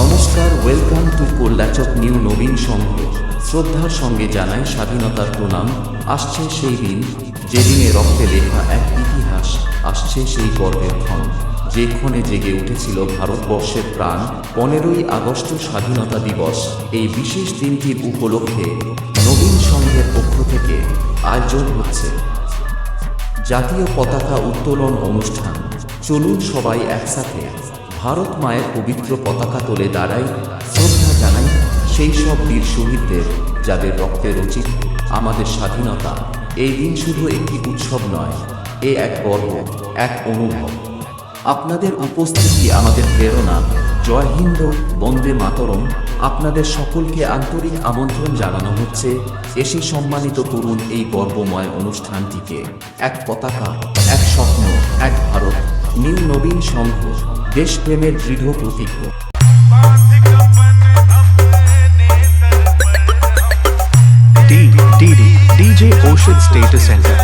নমস্কার, welcome to কল্যাচক new নবীন সংঘ। শ্রদ্ধার সঙ্গে জানাই স্বাধীনতার প্রণাম। আসছে সেই দিন, যেদিনে রক্তে লেখা এক ইতিহাস, আসছে সেই গর্বের ক্ষণ, যে ক্ষণে জেগে উঠেছিল ভারতবর্ষের প্রাণ। 15ই আগস্ট স্বাধীনতা দিবস। এই বিশেষ দিনটির উপলক্ষে নবীন সংঘের পক্ষ থেকে আয়োজন হচ্ছে জাতীয় পতাকা উত্তোলন অনুষ্ঠান। চলুন সবাই একসাথে ভারত মায়ের পবিত্র পতাকা তোলে দাঁড়াই, শ্রদ্ধা জানাই সেই সব বীর শহীদদের, যাদের রক্তে রচিত আমাদের স্বাধীনতা। এই দিন শুধু একটি উৎসব নয়, এ এক গর্ব, এক অনুভব। আপনাদের উপস্থিতি আমাদের প্রেরণা। জয় হিন্দ, বন্দে মাতরম। আপনাদের সকলকে আন্তরিক আমন্ত্রণ জানানো হচ্ছে, এসে সম্মানিত করুন এই গর্বময় অনুষ্ঠানটিকে। এক পতাকা, এক স্বপ্ন, এক ভারত। নিউ নবীন সংঘ, দেশপ্রেমের দৃঢ় প্রতীক। DJ Oshad Status Center.